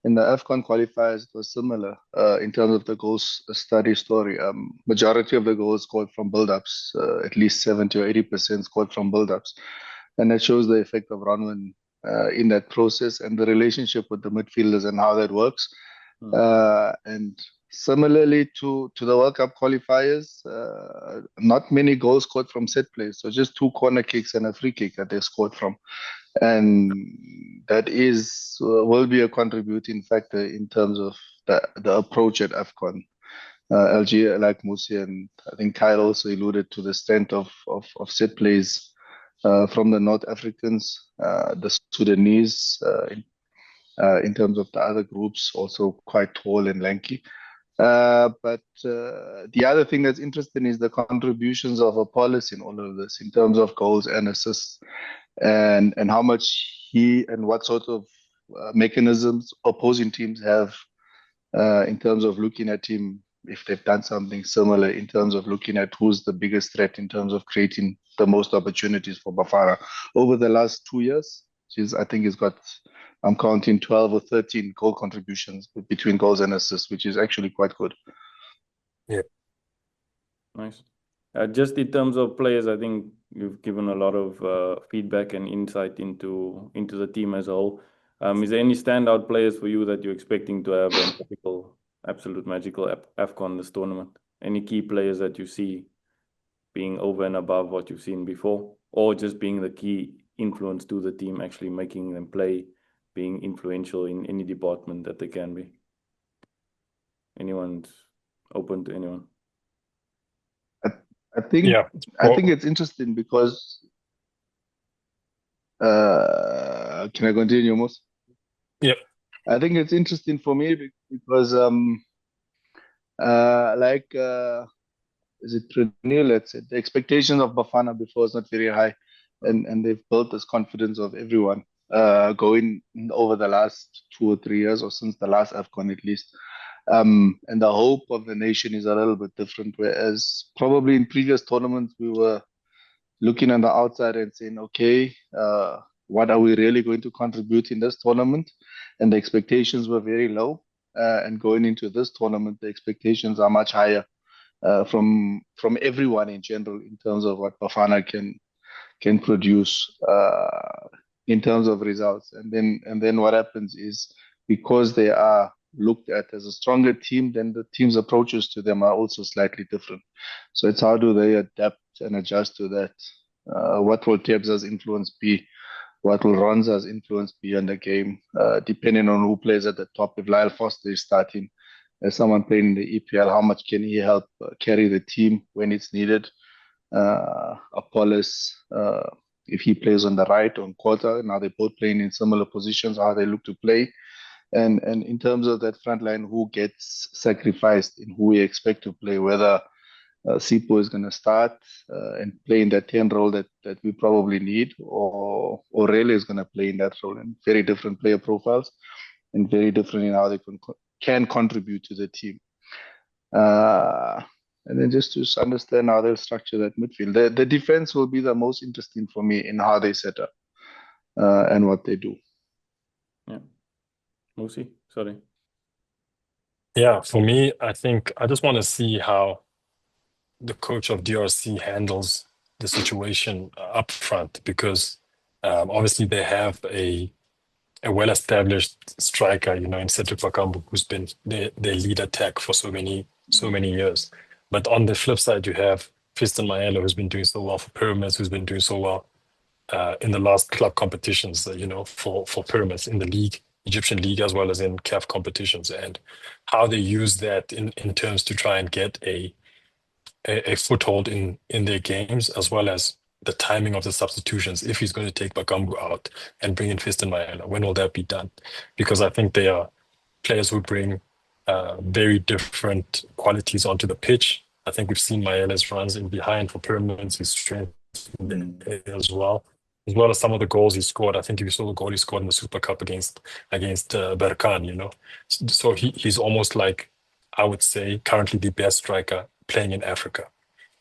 qualifiers, it was similar in terms of the goals study story. Majority of the goals scored from build-ups, at least 70 or 80% scored from build-ups. And that shows the effect of Ronwen in that process and the relationship with the midfielders and how that works. And similarly to the World Cup qualifiers, not many goals scored from set plays. So just 2 corner kicks and a free kick that they scored from. And that will be a contributing factor in terms of the approach at AFCON. LG, like Musi, and I think Kyle also alluded to the strength of set plays from the North Africans, the Sudanese, in terms of the other groups, also quite tall and lanky. But the other thing that's interesting is the contributions of Apollos in all of this, in terms of goals and assists, and how much he and what sort of mechanisms opposing teams have in terms of looking at him, if they've done something similar in terms of looking at who's the biggest threat in terms of creating the most opportunities for Bafana over the last 2 years. I think he's got, I'm counting 12 or 13 goal contributions between goals and assists, which is actually quite good. Yeah. Nice. Just in terms of players, I think you've given a lot of feedback and insight into the team as a whole. Is there any standout players for you that you're expecting to have a absolute magical AFCON this tournament? Any key players that you see being over and above what you've seen before, or just being the key influence to the team, actually making them play, being influential in any department that they can be? Anyone's open to anyone? I think Yeah. I think Well, it's interesting because can I continue, Mos? yeah. I think it's interesting for me because like is it Prenil? Let's say the expectations of Bafana before is not very high, and they've built this confidence of everyone going over the last 2 or 3 years, or since the last AFCON at least. And the hope of the nation is a little bit different. Whereas probably in previous tournaments we were looking on the outside and saying, okay, what are we really going to contribute in this tournament? And the expectations were very low. And going into this tournament, the expectations are much higher from everyone in general in terms of what Bafana can produce in terms of results. And then what happens is, because they are looked at as a stronger team, then the team's approaches to them are also slightly different. So it's how do they adapt and adjust to that? What will Tebza's influence be? What will Ronza's influence be on the game? Depending on who plays at the top. If Lyle Foster is starting as someone playing in the EPL, how much can he help carry the team when it's needed? Apollos, if he plays on the right, on quarter, now they're both playing in similar positions, how they look to play. And in terms of that front line, who gets sacrificed and who we expect to play, whether Sipo is going to start and play in that 10 role that we probably need, or Rele is going to play in that role. And very different player profiles and very different in how they can contribute to the team. And then just to understand how they'll structure that midfield. The defense will be the most interesting for me in how they set up and what they do. Yeah. Musi, sorry. Yeah, for me, I think I just want to see how the coach of DRC handles the situation up front, because obviously they have a well-established striker, in Cedric Bakambu, who's been their lead attack for so many years. But on the flip side, you have Fiston Maelo, who's been doing so well for Pyramids, who's been doing so well in the last club competitions, for Pyramids in the league, Egyptian league, as well as in CAF competitions, and how they use that in terms to try and get a foothold in their games, as well as the timing of the substitutions. If he's going to take Bakambu out and bring in Fiston Maela, when will that be done? Because I think they are players who bring very different qualities onto the pitch. I think we've seen Maela's runs in behind for Pyramids, his strength as well as some of the goals he scored. I think if you saw the goal he scored in the Super Cup against Berkane, So he's almost like, I would say, currently the best striker playing in Africa.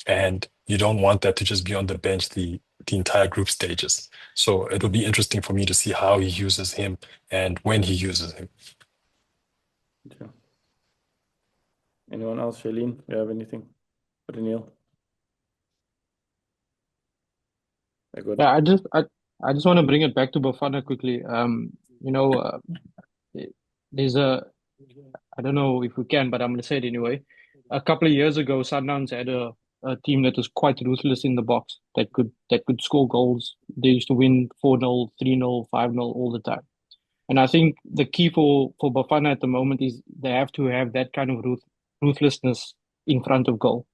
And you don't want that to just be on the bench the entire group stages. So it'll be interesting for me to see how he uses him and when he uses him. Yeah. Anyone else? Shailene, you have anything? Renil? Good. Yeah, I just want to bring it back to Bafana quickly. There's I don't know if we can, but I'm going to say it anyway. A couple of years ago, Sundowns had a team that was quite ruthless in the box, that could score goals. They used to win 4-0, 3-0, 5-0 all the time. And I think the key for Bafana at the moment is they have to have that kind of ruthlessness in front of goal.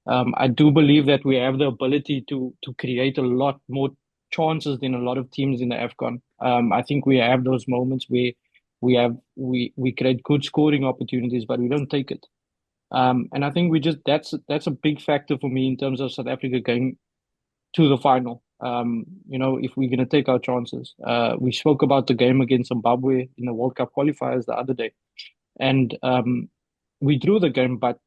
I do believe that we have the ability to create a lot more chances than a lot of teams in the AFCON. I think we have those moments where we create good scoring opportunities, but we don't take it. And I think that's a big factor for me in terms of South Africa going to the final. If we're going to take our chances. We spoke about the game against Zimbabwe in the World Cup qualifiers the other day, and we drew the game, but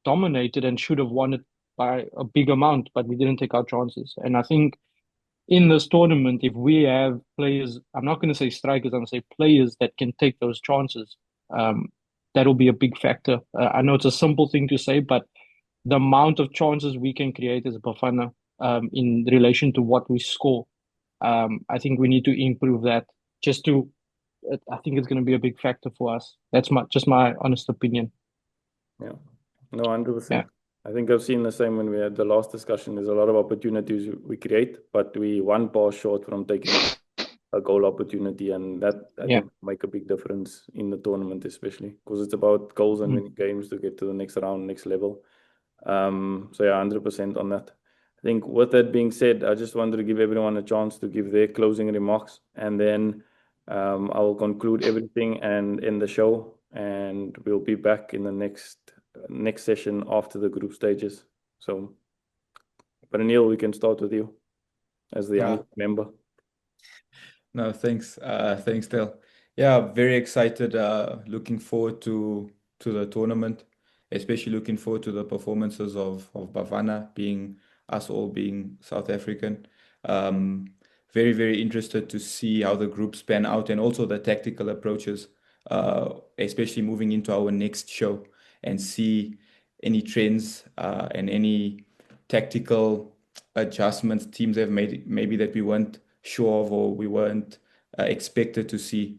dominated and should have won it by a big amount, but we didn't take our chances. And I think in this tournament, if we have players, I'm not going to say strikers, I'm going to say players that can take those chances, that'll be a big factor. I know it's a simple thing to say, but the amount of chances we can create as a Bafana in relation to what we score, I think we need to improve that. I think it's going to be a big factor for us. That's just my honest opinion. Yeah, no, 100%. Yeah. I think I've seen the same when we had the last discussion. There's a lot of opportunities we create, but we one pass short from taking a goal opportunity, and that I think make a big difference in the tournament, especially because it's about goals and winning games to get to the next round, next level. So yeah, 100% on that. I think with that being said, I just wanted to give everyone a chance to give their closing remarks, and then I will conclude everything and end the show, and we'll be back in the next session after the group stages. So, but Anil, we can start with you as the young member. No, thanks. Thanks, Dale. Yeah, very excited. Looking forward to the tournament, especially looking forward to the performances of Bafana, being us all being South African. Very, very interested to see how the groups pan out and also the tactical approaches, especially moving into our next show and see any trends and any tactical adjustments teams have made, maybe that we weren't sure of or we weren't expected to see.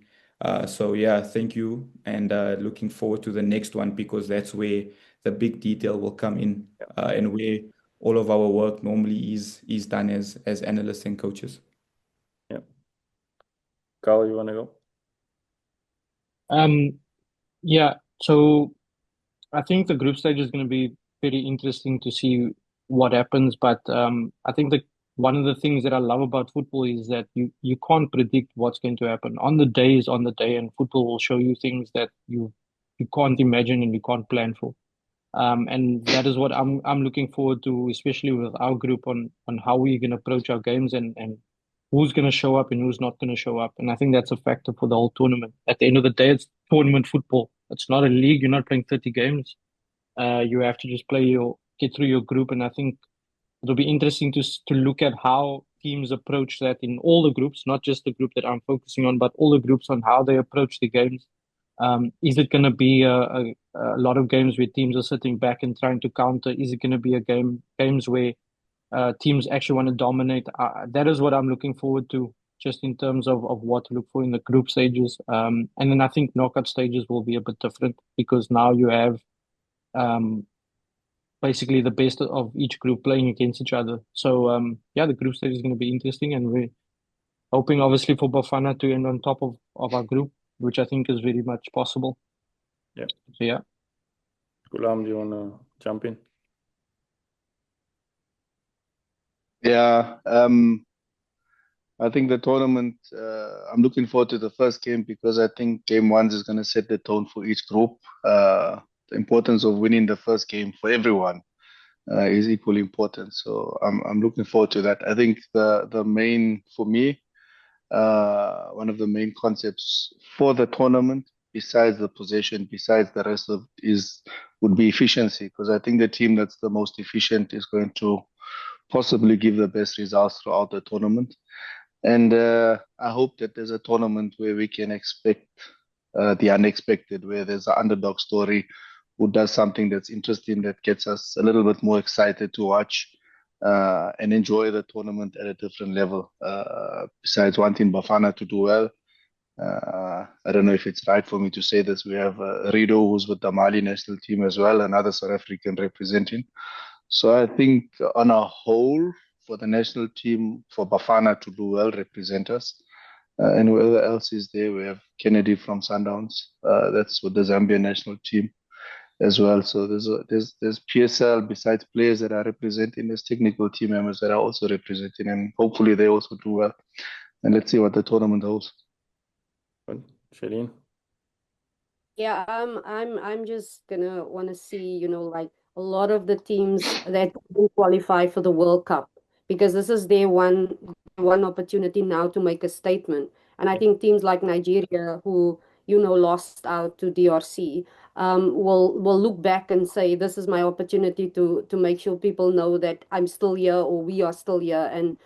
So yeah, thank you, and looking forward to the next one because that's where the big detail will come in, and where all of our work normally is done as analysts and coaches. Yeah. Carl, you want to go? Yeah, so I think the group stage is going to be very interesting to see what happens. But I think that one of the things that I love about football is that you can't predict what's going to happen. On the day is on the day, and football will show you things that you can't imagine and you can't plan for. And that is what I'm looking forward to, especially with our group on how we're going to approach our games and who's going to show up and who's not going to show up. And I think that's a factor for the whole tournament. At the end of the day, it's tournament football. It's not a league. You're not playing 30 games. You have to just get through your group. And I think it'll be interesting to look at how teams approach that in all the groups, not just the group that I'm focusing on, but all the groups on how they approach the games. Is it going to be a lot of games where teams are sitting back and trying to counter? Is it going to be games where teams actually want to dominate? That is what I'm looking forward to, just in terms of what to look for in the group stages. And then I think knockout stages will be a bit different because now you have basically the best of each group playing against each other. So yeah, the group stage is going to be interesting, and we're hoping obviously for Bafana to end on top of our group, which I think is very much possible. Yeah. So yeah. Gulam, do you want to jump in? Yeah, I think the tournament, I'm looking forward to the first game because I think game one is going to set the tone for each group. The importance of winning the first game for everyone is equally important. So I'm looking forward to that. I think the main, for me, one of the main concepts for the tournament, besides the possession, besides the rest of would be efficiency, because I think the team that's the most efficient is going to possibly give the best results throughout the tournament. And I hope that there's a tournament where we can expect the unexpected, where there's an underdog story who does something that's interesting that gets us a little bit more excited to watch and enjoy the tournament at a different level. Besides wanting Bafana to do well, I don't know if it's right for me to say this. We have Rido, who's with the Mali national team as well, another South African representing. So I think on a whole, for the national team, for Bafana to do well, represent us. And whoever else is there, we have Kennedy from Sundowns. That's with the Zambian national team as well. So there's PSL besides players that are representing, there's technical team members that are also representing, and hopefully they also do well. And let's see what the tournament holds. Good. Shailene? Yeah, I'm just gonna want to see, like a lot of the teams that will qualify for the World Cup because this is their one opportunity now to make a statement. And I think teams like Nigeria, who lost out to DRC, will look back and say, "This is my opportunity to make sure people know that I'm still here or we are still here." And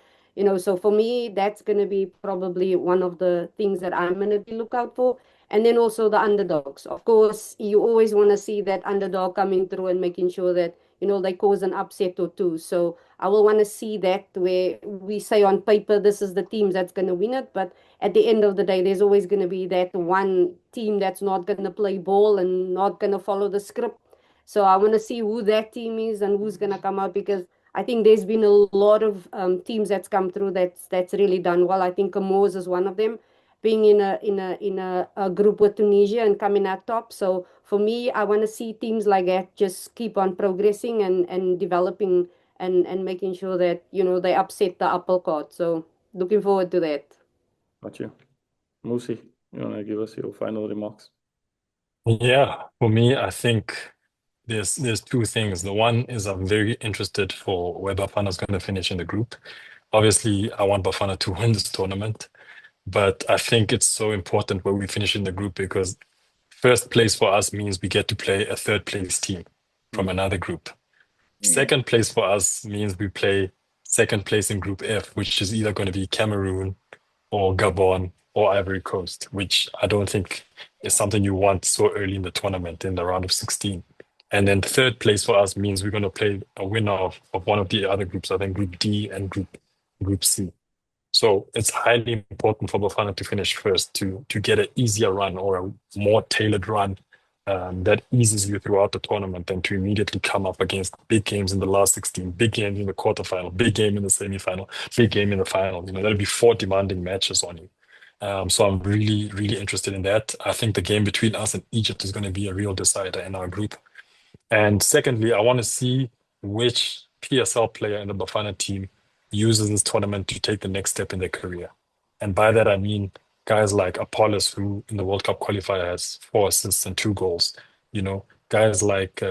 so for me, that's gonna be probably one of the things that I'm gonna be look out for. And then also the underdogs. Of course, you always want to see that underdog coming through and making sure that, they cause an upset or two. So I will want to see that where we say on paper, this is the team that's going to win it. But at the end of the day, there's always going to be that one team that's not going to play ball and not going to follow the script. So I want to see who that team is and who's going to come out because I think there's been a lot of teams that's come through that's really done well. I think Camoes is one of them being in a group with Tunisia and coming out top. So for me, I want to see teams like that just keep on progressing and developing and making sure that, you know, they upset the apple cart. So looking forward to that. Got you. Musi, you want to give us your final remarks? Yeah, for me, I think there's two things. The one is I'm very interested for where Bafana is going to finish in the group. Obviously, I want Bafana to win this tournament, but I think it's so important where we finish in the group because first place for us means we get to play a third place team from another group. Second place for us means we play second place in Group F, which is either going to be Cameroon or Gabon or Ivory Coast, which I don't think is something you want so early in the tournament in the round of 16. And then third place for us means we're going to play a winner of one of the other groups, I think Group D and Group C. So it's highly important for Bafana to finish first to get an easier run or a more tailored run that eases you throughout the tournament than to immediately come up against big games in the last 16, big games in the quarterfinal, big game in the semifinal, big game in the final. You know, there'll be 4 demanding matches on you. So I'm really, really interested in that. I think the game between us and Egypt is going to be a real decider in our group. And secondly, I want to see which PSL player in the Bafana team uses this tournament to take the next step in their career. And by that, I mean guys like Apollos, who in the World Cup qualifier has 4 assists and 2 goals. You know, guys like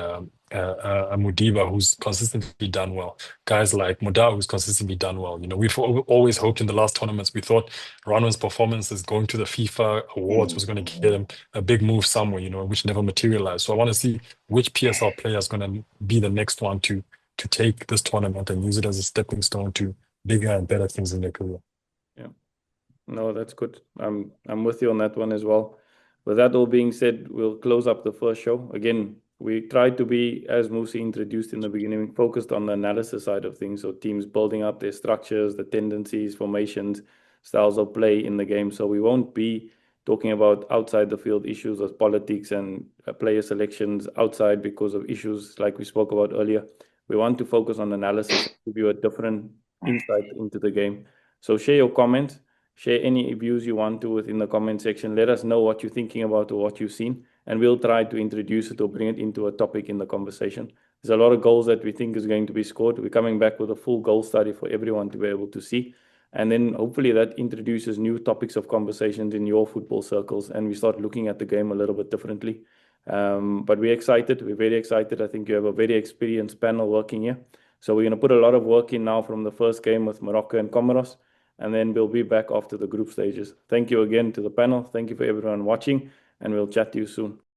Mudiba, who's consistently done well. Guys like Muda, who's consistently done well. You know, we've always hoped in the last tournaments, we thought Ronwen's performance is going to the FIFA awards was going to get him a big move somewhere, you know, which never materialized. So I want to see which PSL player is going to be the next one to take this tournament and use it as a stepping stone to bigger and better things in their career. Yeah. No, that's good. I'm with you on that one as well. With that all being said, we'll close up the first show. Again, we tried to be, as Musi introduced in the beginning, focused on the analysis side of things. So teams building up their structures, the tendencies, formations, styles of play in the game. So we won't be talking about outside the field issues of politics and player selections outside because of issues like we spoke about earlier. We want to focus on analysis, give you a different insight into the game. So share your comments. Share any views you want to within the comment section. Let us know what you're thinking about or what you've seen, and we'll try to introduce it or bring it into a topic in the conversation. There's a lot of goals that we think is going to be scored. We're coming back with a full goal study for everyone to be able to see. And then hopefully that introduces new topics of conversations in your football circles, and we start looking at the game a little bit differently. But we're excited. We're very excited. I think you have a very experienced panel working here. So we're going to put a lot of work in now from the first game with Morocco and Comoros. And then we'll be back after the group stages. Thank you again to the panel. Thank you for everyone watching, and we'll chat to you soon.